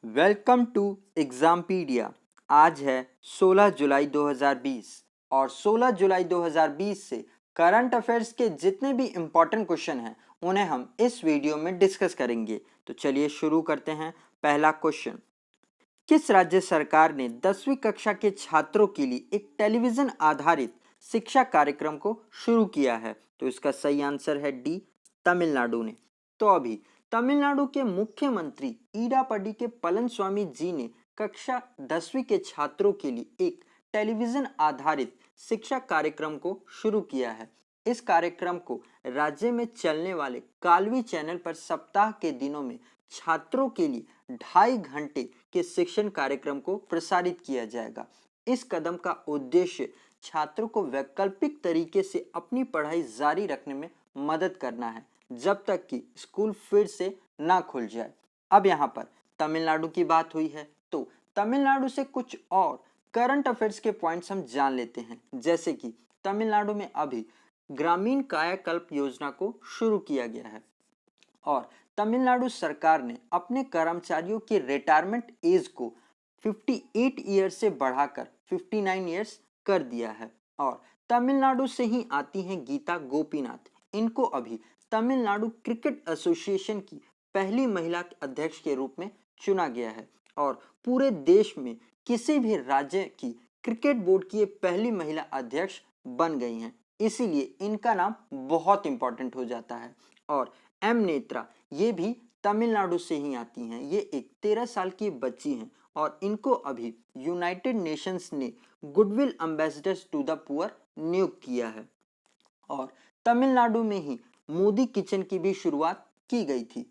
Welcome to एग्जामपीडिया। आज है 16 जुलाई 2020 और 16 जुलाई 2020 से करंट अफेयर्स के जितने भी इम्पोर्टेंट क्वेश्चन हैं उन्हें हम इस वीडियो में डिस्कस करेंगे। तो चलिए शुरू करते हैं। पहला क्वेश्चन, किस राज्य सरकार ने 10वीं कक्षा के छात्रों के लिए एक टेलीविजन आधारित शिक्षा कार्यक्रम को शुरू किया है? तो इसका सही आंसर है डी, तमिलनाडु ने। तो अभी तमिलनाडु के मुख्यमंत्री ईडापड्डी के पलनस्वामी जी ने कक्षा 10वीं के छात्रों के लिए एक टेलीविजन आधारित शिक्षा कार्यक्रम को शुरू किया है। इस कार्यक्रम को राज्य में चलने वाले कालवी चैनल पर सप्ताह के दिनों में छात्रों के लिए 2.5 घंटे के शिक्षण कार्यक्रम को प्रसारित किया जाएगा। इस कदम का उद्देश्य छात्रों को वैकल्पिक तरीके से अपनी पढ़ाई जारी रखने में मदद करना है जब तक कि स्कूल फिर से ना खुल जाए। अब यहाँ पर तमिलनाडु की बात हुई है तो तमिलनाडु से कुछ और करंट अफेयर्स के पॉइंट्स हम जान लेते हैं। जैसे कि तमिलनाडु में अभी ग्रामीण कायाकल्प योजना को शुरू किया गया है और तमिलनाडु सरकार ने अपने कर्मचारियों की रिटायरमेंट एज को 58 ईयर से बढ़ाकर 59 ईयर्स कर दिया है। और तमिलनाडु से ही आती हैं गीता गोपीनाथ। इनको अभी तमिलनाडु क्रिकेट एसोसिएशन की पहली महिला अध्यक्ष के रूप में चुना गया है और पूरे देश में किसी भी राज्य की क्रिकेट बोर्ड की ये पहली महिला अध्यक्ष बन गई हैं, इसीलिए इनका नाम बहुत इंपॉर्टेंट हो जाता है। और एम नेत्रा ये भी तमिलनाडु से ही आती हैं। ये एक 13 साल की बच्ची हैं और इनको अभी यूनाइटेड नेशंस ने goodwill ambassadors to the poor नियुक्त किया है। और तमिलनाडु में ही मोदी किचन की भी शुरुआत की गई थी।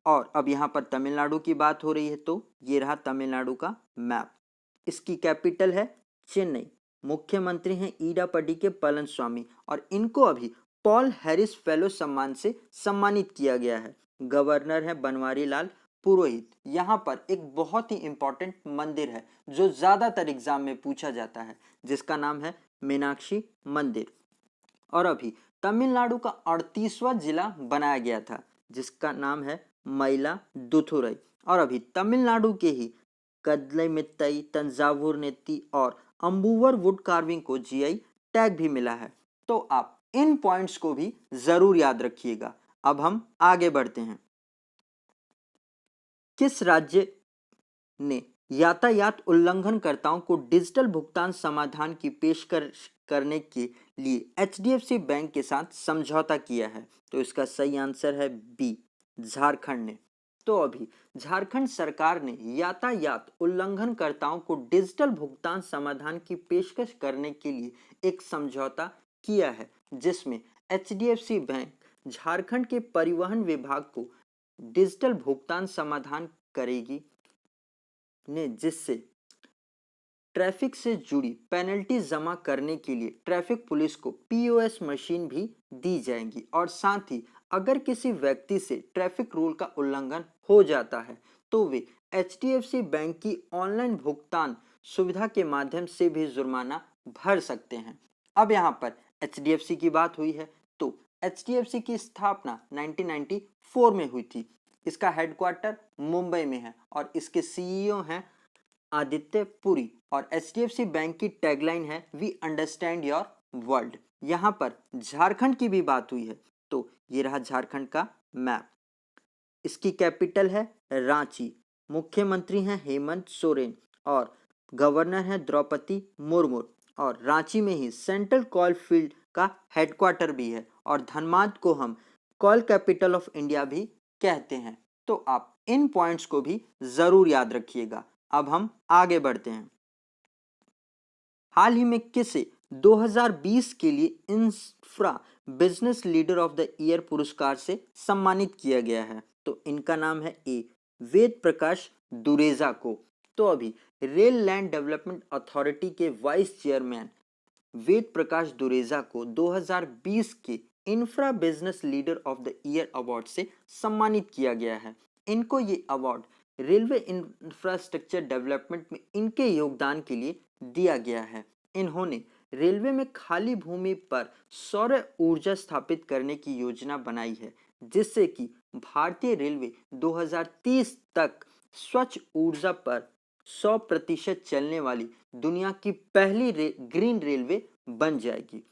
और अब यहाँ पर तमिलनाडु की बात हो रही है तो ये रहा तमिलनाडु का मैप। इसकी कैपिटल है चेन्नई। मुख्यमंत्री हैं ईडापड्डी के पलनस्वामी और इनको अभी पॉल हैरिस फेलो सम्मान से सम्मानित किया गया है। गवर्नर है बनवारी लाल पुरोहित। यहाँ पर एक बहुत ही इंपॉर्टेंट मंदिर है जो ज्यादातर एग्जाम में पूछा जाता है, जिसका नाम है मीनाक्षी मंदिर। और अभी तमिलनाडु का 38वां जिला बनाया गया था जिसका नाम है मयिलादुथुरई। और अभी तमिलनाडु के ही कदलेमित्तई, तंजावुर नेत्ती और अम्बुवर वुड कार्विंग को जीआई टैग भी मिला है। तो आप इन पॉइंट्स को भी जरूर याद रखिएगा। अब हम आगे बढ़ते हैं। किस राज्य ने यातायात उल्लंघनकर्ताओं को डिजिटल भुगतान समाधान की पेशकश करने के लिए एचडीएफसी बैंक के साथ समझौता किया है? तो इसका सही आंसर है बी, झारखंड ने। तो अभी झारखंड सरकार ने यातायात उल्लंघनकर्ताओं को डिजिटल भुगतान समाधान की पेशकश करने के लिए एक समझौता किया है जिसमें एचडीएफसी बैंक झारखंड के परिवहन विभाग को डिजिटल भुगतान समाधान करेगी ने जिससे ट्रैफिक से जुड़ी पेनल्टी जमा करने के लिए ट्रैफिक पुलिस को पीओएस मशीन भी दी जाएंगी। और साथ ही अगर किसी व्यक्ति से ट्रैफिक रूल का उल्लंघन हो जाता है तो वे एचडीएफसी बैंक की ऑनलाइन भुगतान सुविधा के माध्यम से भी जुर्माना भर सकते हैं। अब यहाँ पर एचडीएफसी की बात हुई है तो एचडीएफसी की स्थापना 1994 में हुई थी। इसका हेडक्वार्टर मुंबई में है और इसके सीईओ हैं आदित्य पुरी। और एचडीएफसी बैंक की टैगलाइन है वी अंडरस्टैंड योर वर्ल्ड। यहाँ पर झारखंड की भी बात हुई है तो ये रहा झारखंड का मैप। इसकी कैपिटल है रांची। मुख्यमंत्री हैं हेमंत सोरेन और गवर्नर हैं द्रौपदी मुर्मू। और रांची में ही सेंट्रल कॉल फील्ड का हेडक्वार्टर भी है और धनबाद को हम कॉल कैपिटल ऑफ इंडिया भी कहते हैं। तो आप इन पॉइंट्स को भी जरूर याद रखिएगा। अब हम आगे बढ़ते हैं। हाल ही में किसे 2020 के लिए infra business leader of the year पुरस्कार से सम्मानित किया गया है? तो इनका नाम है ए, वेद प्रकाश दुरेजा को। तो अभी रेल लैंड डेवलपमेंट अथॉरिटी के वाइस चेयरमैन वेद प्रकाश दुरेजा को 2020 के infra business leader of the year award से सम्मानित किया गया है। इनको ये अवार्ड रेलवे इंफ्रास्ट्रक्चर डेवलपमेंट में इनके योगदान के लिए दिया गया है। इन्होंने रेलवे में खाली भूमि पर सौर ऊर्जा स्थापित करने की योजना बनाई है जिससे कि भारतीय रेलवे 2030 तक स्वच्छ ऊर्जा पर 100% चलने वाली दुनिया की पहली ग्रीन रेलवे बन जाएगी।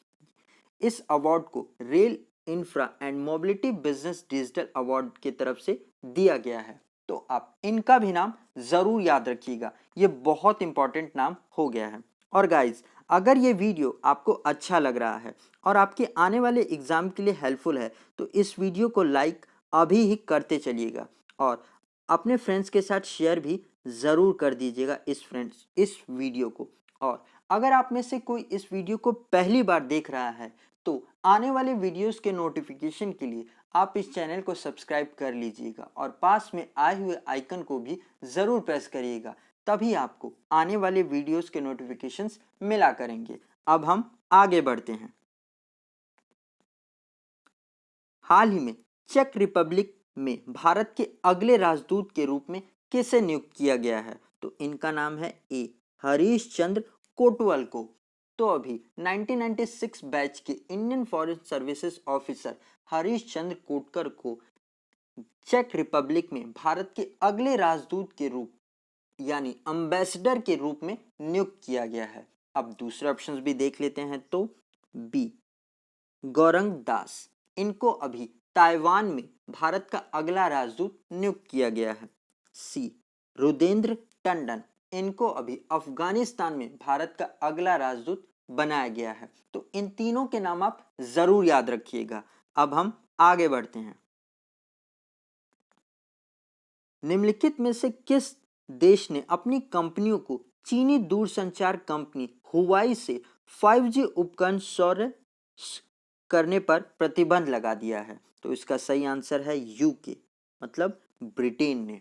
इस अवार्ड को rail infra and mobility business digital award की तरफ से दिया गया है। तो आप इनका भी नाम जरूर याद रखिएगा, ये बहुत इंपॉर्टेंट नाम हो गया है। और गाइज, अगर ये वीडियो आपको अच्छा लग रहा है और आपके आने वाले एग्जाम के लिए हेल्पफुल है तो इस वीडियो को लाइक अभी ही करते चलिएगा और अपने फ्रेंड्स के साथ शेयर भी ज़रूर कर दीजिएगा इस वीडियो को। और अगर आप में से कोई इस वीडियो को पहली बार देख रहा है तो आने वाले वीडियोस के नोटिफिकेशन के लिए आप इस चैनल को सब्सक्राइब कर लीजिएगा और पास में आए हुए आइकन को भी ज़रूर प्रेस करिएगा, तभी आपको आने वाले वीडियोस के नोटिफिकेशंस मिला करेंगे। अब हम आगे बढ़ते हैं। हाल ही में चेक रिपब्लिक में भारत के अगले राजदूत के रूप में किसे नियुक्त किया गया है? तो इनका नाम है ए हरीश चंद्र कोटवाल को। तो अभी 1996 बैच के Indian Foreign Services officer Harish Chandra Kotkar को चेक रिपब्लिक में भारत के अगले राजदूत के रूप यानी अम्बेसडर के रूप में नियुक्त किया गया है। अब दूसरे ऑप्शंस भी देख लेते हैं। तो बी गौरंग दास, इनको अभी ताइवान में भारत का अगला राजदूत नियुक्त किया गया है। सी रुदेंद्र टंडन, इनको अभी अफगानिस्तान में भारत का अगला राजदूत बनाया गया है। तो इन तीनों के नाम आप जरूर याद रखिएगा। अब हम आगे बढ़ते हैं। निम्नलिखित में से किस देश ने अपनी कंपनियों को चीनी दूरसंचार कंपनी हुवाई से 5G उपकरण सौर करने पर प्रतिबंध लगा दिया है? तो इसका सही आंसर है यूके, मतलब ब्रिटेन ने।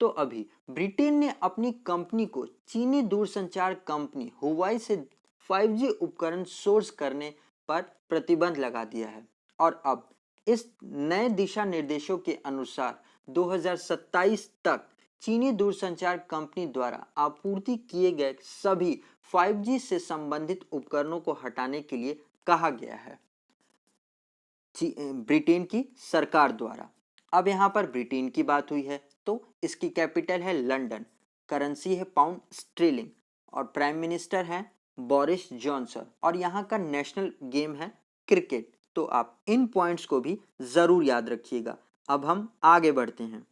तो अभी ब्रिटेन ने अपनी कंपनी को चीनी दूरसंचार कंपनी हुवाई से 5G उपकरण सोर्स करने पर प्रतिबंध लगा दिया है और अब इस नए दिशा निर्देशों के अनुसार 2027 तक चीनी दूरसंचार कंपनी द्वारा आपूर्ति किए गए सभी 5G से संबंधित उपकरणों को हटाने के लिए कहा गया है ब्रिटेन की सरकार द्वारा। अब यहाँ पर ब्रिटेन की बात हुई है तो इसकी कैपिटल है लंदन, करेंसी है पाउंड स्टर्लिंग और प्राइम मिनिस्टर है बोरिस जॉनसन और यहाँ का नेशनल गेम है क्रिकेट। तो आप इन पॉइंट्स को भी जरूर याद रखिएगा। अब हम आगे बढ़ते हैं।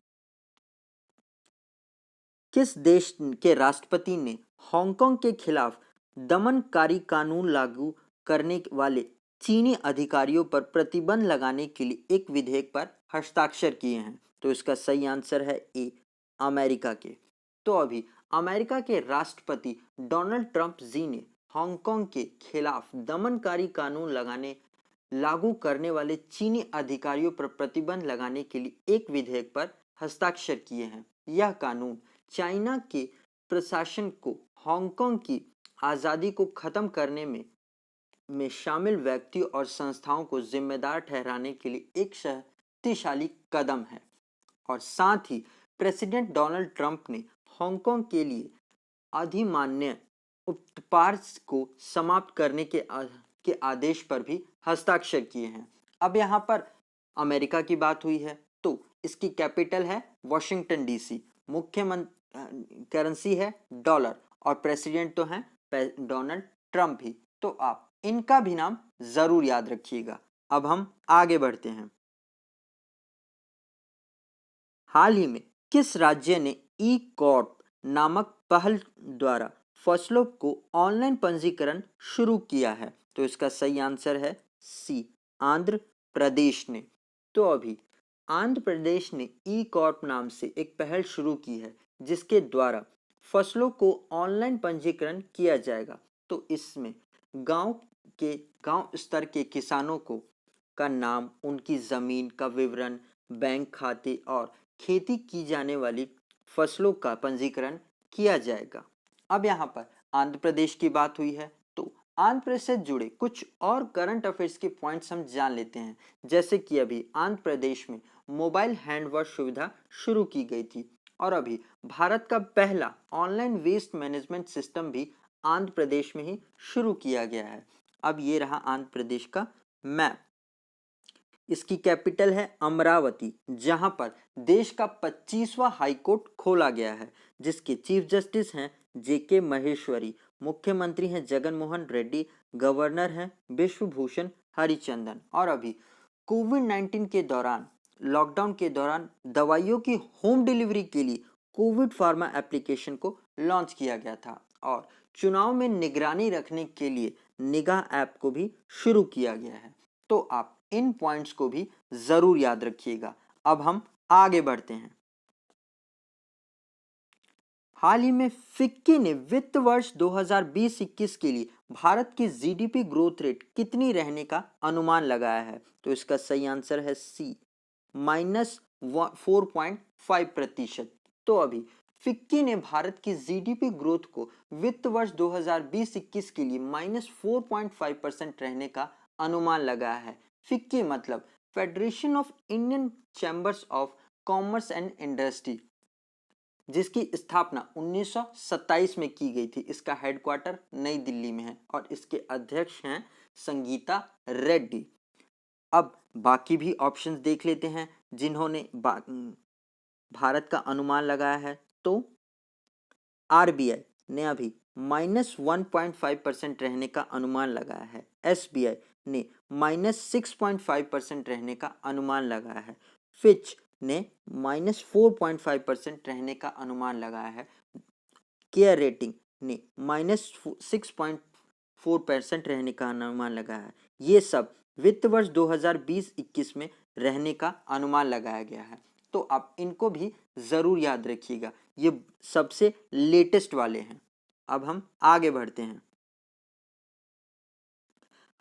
किस देश के राष्ट्रपति ने हांगकांग के खिलाफ दमनकारी कानून लागू करने वाले चीनी अधिकारियों पर प्रतिबंध लगाने के लिए एक विधेयक पर हस्ताक्षर किए हैं? तो इसका सही आंसर है ए अमेरिका के। तो अभी अमेरिका के राष्ट्रपति डोनाल्ड ट्रंप जी ने हांगकांग के खिलाफ दमनकारी कानून लागू करने वाले चीनी अधिकारियों पर प्रतिबंध लगाने के लिए एक विधेयक पर हस्ताक्षर किए हैं। यह कानून चाइना के प्रशासन को हांगकांग की आज़ादी को खत्म करने में शामिल व्यक्तियों और संस्थाओं को जिम्मेदार ठहराने के लिए एक शक्तिशाली कदम है और साथ ही प्रेसिडेंट डोनाल्ड ट्रंप ने हांगकांग के लिए अधिमान्य उत्पाद को समाप्त करने के आदेश पर भी हस्ताक्षर किए हैं। अब यहाँ पर अमेरिका की बात हुई है तो इसकी कैपिटल है वॉशिंगटन डीसी, मुख्य करेंसी है डॉलर और प्रेसिडेंट तो हैं डोनाल्ड ट्रंप ही। तो आप इनका भी नाम जरूर याद रखिएगा। अब हम आगे बढ़ते हैं। हाल ही में किस राज्य ने ई कॉर्प नामक पहल द्वारा फसलों को ऑनलाइन पंजीकरण शुरू किया है? तो इसका सही आंसर है सी आंध्र प्रदेश ने। तो अभी आंध्र प्रदेश ने ई कॉर्प नाम से एक पहल शुरू की है जिसके द्वारा फसलों को ऑनलाइन पंजीकरण किया जाएगा। तो इसमें गांव स्तर के किसानों को का नाम, उनकी ज़मीन का विवरण, बैंक खाते और खेती की जाने वाली फसलों का पंजीकरण किया जाएगा। अब यहाँ पर आंध्र प्रदेश की बात हुई है तो आंध्र प्रदेश से जुड़े कुछ और करंट अफेयर्स के पॉइंट्स हम जान लेते हैं। जैसे कि अभी आंध्र प्रदेश में मोबाइल हैंड वॉश सुविधा शुरू की गई थी और अभी भारत का पहला ऑनलाइन वेस्ट मैनेजमेंट सिस्टम भी आंध्र प्रदेश में ही शुरू किया गया है। अब ये रहा आंध्र प्रदेश का मैप। इसकी कैपिटल है अमरावती, जहां पर देश का 25वां हाई कोर्ट खोला गया है, जिसके चीफ जस्टिस हैं जेके महेश्वरी, मुख्यमंत्री हैं जगन मोहन रेड्डी, गवर्नर हैं विश्वभूषण हरिचंदन। और अभी कोविड-19 के दौरान, लॉकडाउन के दौरान दवाइयों की होम डिलीवरी के लिए कोविड फार्मा एप्लीकेशन को लॉन्च किया गया था और चुनाव में निगरानी रखने के लिए निगाह ऐप को भी शुरू किया गया है। तो आप इन पॉइंट्स को भी जरूर याद रखिएगा। अब हम आगे बढ़ते हैं। हाल ही में फिक्की ने वित्त वर्ष 2020-21 के लिए भारत की जीडीपी ग्रोथ रेट कितनी रहने का अनुमान लगाया है? तो इसका सही आंसर है सी, -4.5%। तो अभी फिक्की ने भारत की जीडीपी ग्रोथ को वित्त वर्ष 2020-21 के लिए -4.5% रहने का अनुमान लगाया है। फिक्की मतलब federation of Indian chambers of commerce and industry, जिसकी स्थापना 1927 में की गई थी। इसका हेडक्वार्टर नई दिल्ली में है और इसके अध्यक्ष हैं संगीता रेड्डी। अब बाकी भी ऑप्शंस देख लेते हैं जिन्होंने भारत का अनुमान लगाया है। तो आरबीआई ने अभी -1.5% रहने का अनुमान लगाया है। एसबीआई ने -6.5% रहने का अनुमान लगाया है। फिच ने -4.5% रहने का अनुमान लगाया है। केयर रेटिंग ने -6.4% रहने का अनुमान लगाया है। ये सब वित्त वर्ष 2020-21 में रहने का अनुमान लगाया गया है। तो आप इनको भी जरूर याद रखिएगा, ये सबसे लेटेस्ट वाले हैं। अब हम आगे बढ़ते हैं।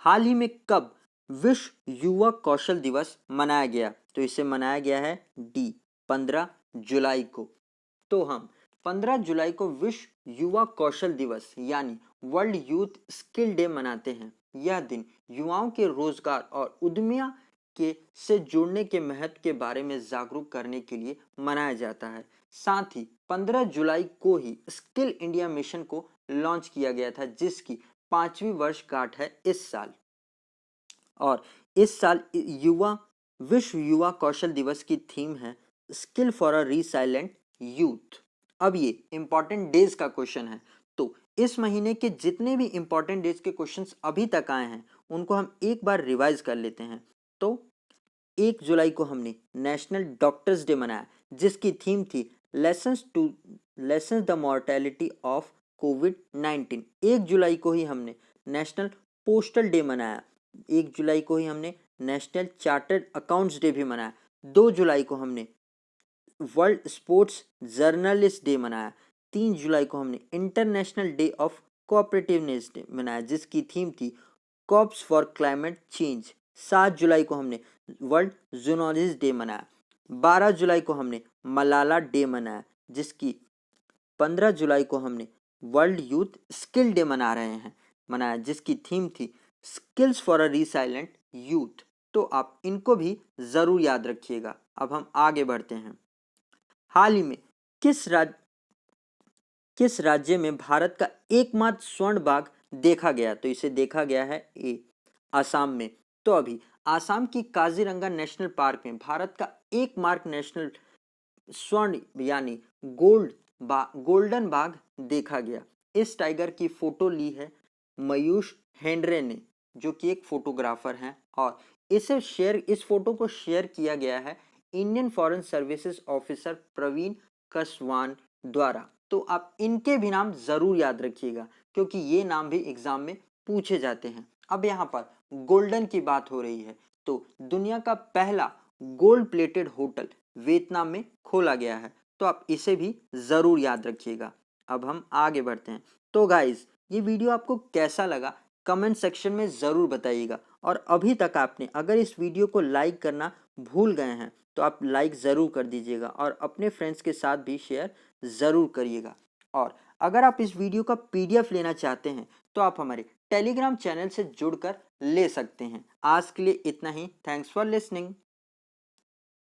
हाल ही में कब विश्व युवा कौशल दिवस मनाया गया? तो इसे मनाया गया है डी, 15 जुलाई को। तो हम 15 जुलाई को विश्व युवा कौशल दिवस यानी वर्ल्ड यूथ स्किल डे मनाते हैं। यह दिन युवाओं के रोजगार और उद्यमिता के से जुड़ने के महत्व के बारे में जागरूक करने के लिए मनाया जाता है। साथ ही 15 जुलाई को ही स्किल इंडिया मिशन को लॉन्च किया गया था, जिसकी 5वीं वर्षगांठ है इस साल। और इस साल विश्व युवा कौशल दिवस की थीम है skill for a resilient youth. अब ये इंपॉर्टेंट डेज का क्वेश्चन है, तो इस महीने के जितने भी इंपॉर्टेंट डेज के क्वेश्चंस अभी तक आए हैं उनको हम एक बार रिवाइज कर लेते हैं। तो 1 जुलाई को हमने नेशनल डॉक्टर्स डे मनाया, जिसकी थीम थी लेसन्स द मॉर्टेलिटी ऑफ कोविड-19। 1 जुलाई को ही हमने नेशनल पोस्टल डे मनाया। 1 जुलाई को ही हमने नेशनल चार्टर्ड अकाउंट्स डे भी मनाया। 2 जुलाई को हमने वर्ल्ड स्पोर्ट्स जर्नलिस्ट डे मनाया। 3 जुलाई को हमने international day of cooperativeness day मनाया, जिसकी थीम थी कॉप्स फॉर क्लाइमेट चेंज। 7 जुलाई को हमने वर्ल्ड जूनोलॉजिस्ट डे मनाया। 12 जुलाई को हमने मलाला डे मनाया, 15 जुलाई को हमने वर्ल्ड यूथ स्किल डे मनाया, जिसकी थीम थी skills for a resilient youth. तो आप इनको भी जरूर याद रखिएगा। अब हम आगे बढ़ते हैं। हाल ही में किस राज्य में भारत का एकमात्र स्वर्ण बाघ देखा गया? तो इसे देखा गया है ए, असम में। तो अभी असम की काजीरंगा नेशनल पार्क में भारत का एकमात्र नेशनल स्वर्ण यानी गोल्डन बाघ देखा गया। इस टाइगर की फोटो ली है मयूष हेंड्रे ने, जो कि एक फोटोग्राफर हैं, और इस फोटो को शेयर किया गया है Indian Foreign Services officer Praveen Kaswan द्वारा। तो आप इनके भी नाम जरूर याद रखिएगा, क्योंकि ये नाम भी एग्जाम में पूछे जाते हैं। अब यहाँ पर गोल्डन की बात हो रही है, तो दुनिया का पहला गोल्ड प्लेटेड होटल वियतनाम में खोला गया है, तो आप इसे भी जरूर याद रखिएगा। अब हम आगे बढ़ते हैं। तो गाइज, ये वीडियो आपको कैसा लगा कमेंट सेक्शन में ज़रूर बताइएगा। और अभी तक आपने अगर इस वीडियो को लाइक करना भूल गए हैं तो आप लाइक ज़रूर कर दीजिएगा और अपने फ्रेंड्स के साथ भी शेयर ज़रूर करिएगा। और अगर आप इस वीडियो का पीडीएफ लेना चाहते हैं तो आप हमारे टेलीग्राम चैनल से जुड़कर ले सकते हैं। आज के लिए इतना ही। Thanks for listening.